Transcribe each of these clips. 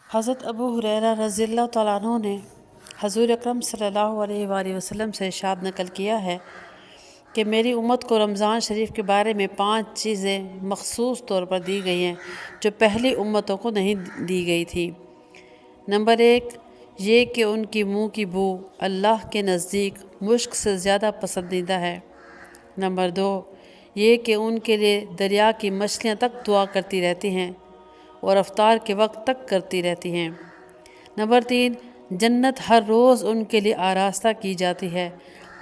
हज़रत अबू हुरैरा रज़ियल्लाहु तआला अन्हु ने हज़ूर अकरम सल्लल्लाहु अलैहि वसल्लम से इरशाद नकल किया है कि मेरी उम्मत को रमज़ान शरीफ के बारे में 5 चीज़ें मखसूस तौर पर दी गई हैं जो पहली उम्मतों को नहीं दी गई थी। नंबर 1 ये कि उनकी मुंह की बू अल्लाह के नज़दीक मुश्क से ज़्यादा पसंदीदा है। नंबर 2 ये कि उनके लिए दरिया की मछलियाँ तक दुआ करती रहती हैं और अफ्तार के वक्त तक करती रहती हैं। नंबर 3 जन्नत हर रोज़ उनके लिए आरास्ता की जाती है।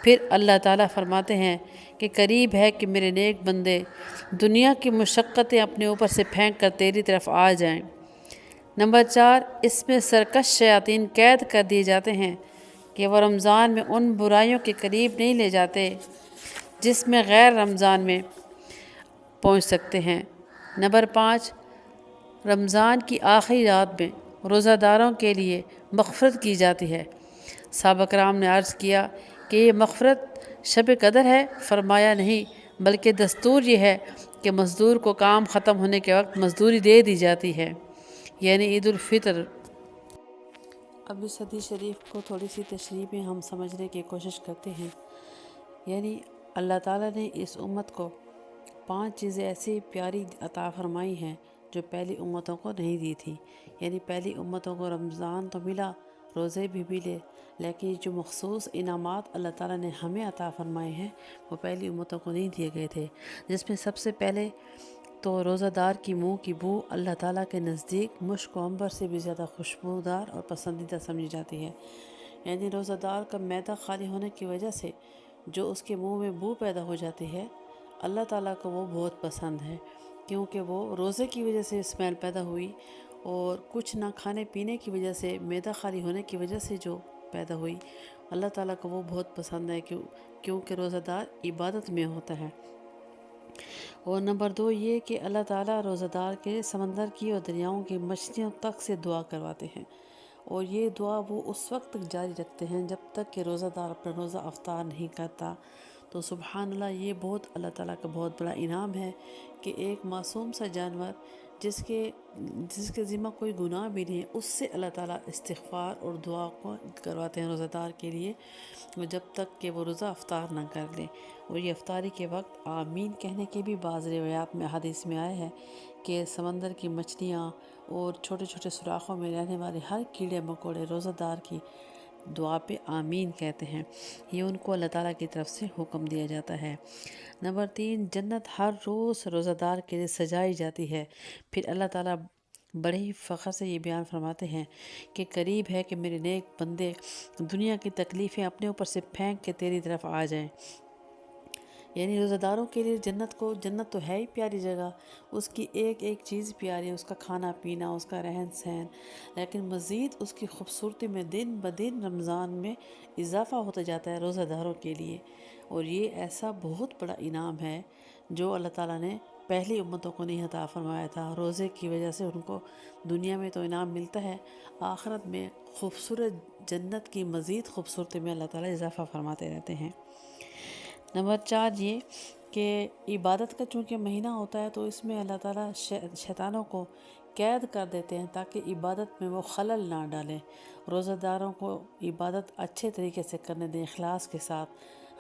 फिर अल्लाह ताला फरमाते हैं कि करीब है कि मेरे नेक बंदे दुनिया की मुशक्क़तें अपने ऊपर से फेंक कर तेरी तरफ आ जाएं। नंबर 4 इसमें सरकश शयातीन कैद कर दिए जाते हैं कि वह रमज़ान में उन बुराइयों के करीब नहीं ले जाते जिसमें गैर रमज़ान में पहुंच सकते हैं। नंबर 5 रमज़ान की आखिरी रात में रोज़ादारों के लिए मग़फ़िरत की जाती है। सहाबा कराम ने अर्ज़ किया कि ये मग़फ़िरत शब कदर है। फरमाया नहीं, बल्कि दस्तूर ये है कि मज़दूर को काम ख़त्म होने के वक्त मज़दूरी दे दी जाती है, यानी ईद उल फ़ितर। अब इस हदीस शरीफ को थोड़ी सी तशरीह में हम समझने की कोशिश करते हैं। यानी अल्लाह ताला ने इस उम्मत को 5 चीज़ें ऐसी प्यारी अता फरमाई हैं जो पहली उम्मतों को नहीं दी थी। यानी पहली उम्मतों को रमज़ान तो मिला, रोज़े भी मिले, लेकिन जो मखसूस इनामात अल्लाह ताला ने हमें अता फरमाए हैं वो पहली उम्मतों को नहीं दिए गए थे। जिसमें सबसे पहले तो रोज़ादार की मुंह की बू अल्लाह ताला के नज़दीक मुश्क व अंबर से भी ज़्यादा खुशबूदार और पसंदीदा समझी जाती है। यानी रोज़ादार का मैदा खाली होने की वजह से जो उसके मुंह में बू पैदा हो जाती है, अल्लाह ताला को वो बहुत पसंद है, क्योंकि वो रोज़े की वजह से स्मेल पैदा हुई और कुछ ना खाने पीने की वजह से, मैदा खाली होने की वजह से जो पैदा हुई, अल्लाह ताला को वो बहुत पसंद है क्योंकि रोज़ादार इबादत में होता है। और नंबर 2 ये कि अल्लाह ताला रोज़ादार के समंदर की और दरियाओं की मछलियों तक से दुआ करवाते हैं, और ये दुआ वो उस वक्त तक जारी रखते हैं जब तक कि रोज़ादार अपना रोज़ा अफ्तार नहीं करता। तो सुबहान अल्लाह, ये बहुत अल्लाह ताला का बहुत बड़ा इनाम है कि एक मासूम सा जानवर जिसके जिसके ज़िम्मा कोई गुनाह भी नहीं है, उससे अल्लाह ताला इस्तिग़फ़ार और दुआ को करवाते हैं रोज़ादार के लिए, जब तक कि वो रोज़ा अफ्तार ना कर ले। और ये अफ्तारी के वक्त आमीन कहने के भी बाज़ रिवायात में हदीस में आया है कि समंदर की मछलियाँ और छोटे छोटे सुराखों में रहने वाले हर कीड़े मकोड़े रोज़ादार की दुआ पे आमीन कहते हैं। ये उनको अल्लाह ताला की तरफ से हुक्म दिया जाता है। नंबर 3 जन्नत हर रोज़ रोज़ादार के लिए सजाई जाती है। फिर अल्लाह ताला बड़े ही फ़ख्र से ये बयान फरमाते हैं कि करीब है कि मेरे नेक बंदे दुनिया की तकलीफ़ें अपने ऊपर से फेंक के तेरी तरफ आ जाएं। यानी रोज़ादारों के लिए जन्नत तो है ही प्यारी जगह, उसकी एक एक चीज़ प्यारी है, उसका खाना पीना, उसका रहन सहन, लेकिन मज़ीद उसकी खूबसूरती में दिन ब दिन रमज़ान में इजाफ़ा होता जाता है रोज़ादारों के लिए। और ये ऐसा बहुत बड़ा इनाम है जो अल्लाह ताला ने पहली उम्मतों को नहीं अता फरमाया था। रोज़े की वजह से उनको दुनिया में तो इनाम मिलता है, आखिरत में खूबसूरत जन्नत की मज़ीद खूबसूरती में अल्लाह ताला इजाफ़ा फरमाते रहते हैं। नंबर 4 ये कि इबादत का चूँकि महीना होता है तो इसमें अल्लाह ताला शैतानों को कैद कर देते हैं ताकि इबादत में वो खलल ना डालें। रोज़ादारों को इबादत अच्छे तरीके से करने दें, इखलास के साथ।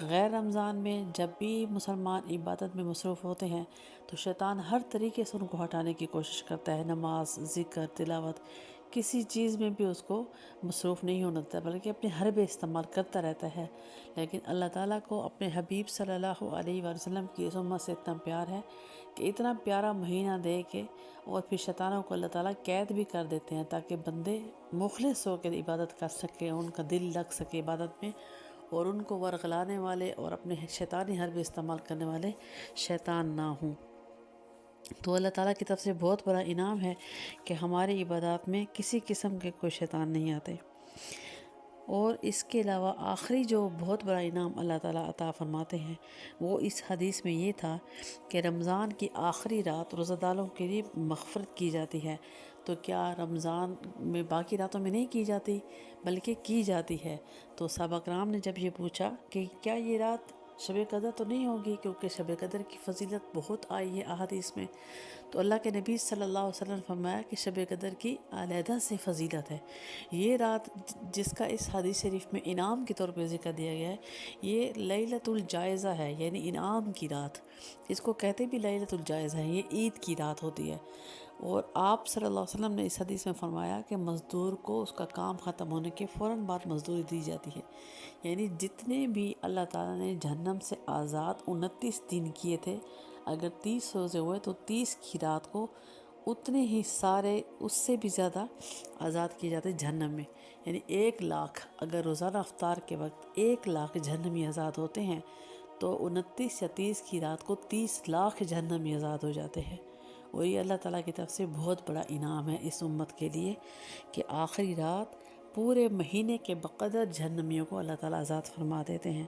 गैर रमज़ान में जब भी मुसलमान इबादत में मसरूफ़ होते हैं तो शैतान हर तरीके से उनको हटाने की कोशिश करता है। नमाज, ज़िक्र, तिलावत, किसी चीज़ में भी उसको मसरूफ़ नहीं होना देता, बल्कि अपने हरबे इस्तेमाल करता रहता है। लेकिन अल्लाह ताला को अपने हबीब सल्लल्लाहु अलैहि वसल्लम की इस उम्मत से इतना प्यार है कि इतना प्यारा महीना दे के और फिर शैतानों को अल्लाह ताला कैद भी कर देते हैं ताकि बंदे मुखलिस होकर इबादत कर सकें, उनका दिल लग सके इबादत में, और उनको वरगलाने वाले और अपने शैतानी हरबे इस्तेमाल करने वाले शैतान ना हों। तो अल्लाह ताला की तरफ से बहुत बड़ा इनाम है कि हमारी इबादत में किसी किस्म के कोई शैतान नहीं आते। और इसके अलावा आखिरी जो बहुत बड़ा इनाम अल्लाह ताला अता फरमाते हैं वो इस हदीस में ये था कि रमज़ान की आखिरी रात रोज़ादारों के लिए मग़फ़िरत की जाती है। तो क्या रमज़ान में बाकी रातों में नहीं की जाती, बल्कि की जाती है। तो सहाबा कराम ने जब ये पूछा कि क्या ये रात شب قدر تو نہیں ہوگی، کیونکہ شب قدر کی فضیلت بہت آئی ہے احادیث میں۔ تو اللہ کے نبی صلی اللہ علیہ وسلم نے فرمایا کہ شب قدر کی علیحدہ سے فضیلت ہے۔ یہ رات جس کا اس حدیث شریف میں انعام کے طور پہ ذکر دیا گیا ہے، یہ لیلۃ الجائزہ ہے، یعنی انعام کی رات۔ اس کو کہتے بھی لیلۃ الجائزہ ہے، یہ عید کی رات ہوتی ہے۔ اور آپ صلی اللہ علیہ وسلم نے اس حدیث میں فرمایا کہ مزدور کو اس کا کام ختم ہونے کے فوراً بعد مزدوری دی جاتی ہے، یعنی جتنے بھی اللہ تعالیٰ نے جہنم سے آزاد 29 دن کیے تھے، اگر 30 روزے ہوئے تو 30 کی رات کو اتنے ہی سارے، اس سے بھی زیادہ آزاد کیے جاتے جہنم میں، یعنی 1,00,000 اگر روزانہ افطار کے وقت 1,00,000 جہنمی آزاد ہوتے ہیں تو 29 یا 30 کی رات کو 30,00,000 جہنمی آزاد ہو جاتے ہیں۔ اور یہ اللہ تعالیٰ کی طرف سے بہت بڑا انعام ہے اس امت کے لیے کہ آخری رات پورے مہینے کے بقدر جہنمیوں کو اللہ تعالیٰ آزاد فرما دیتے ہیں۔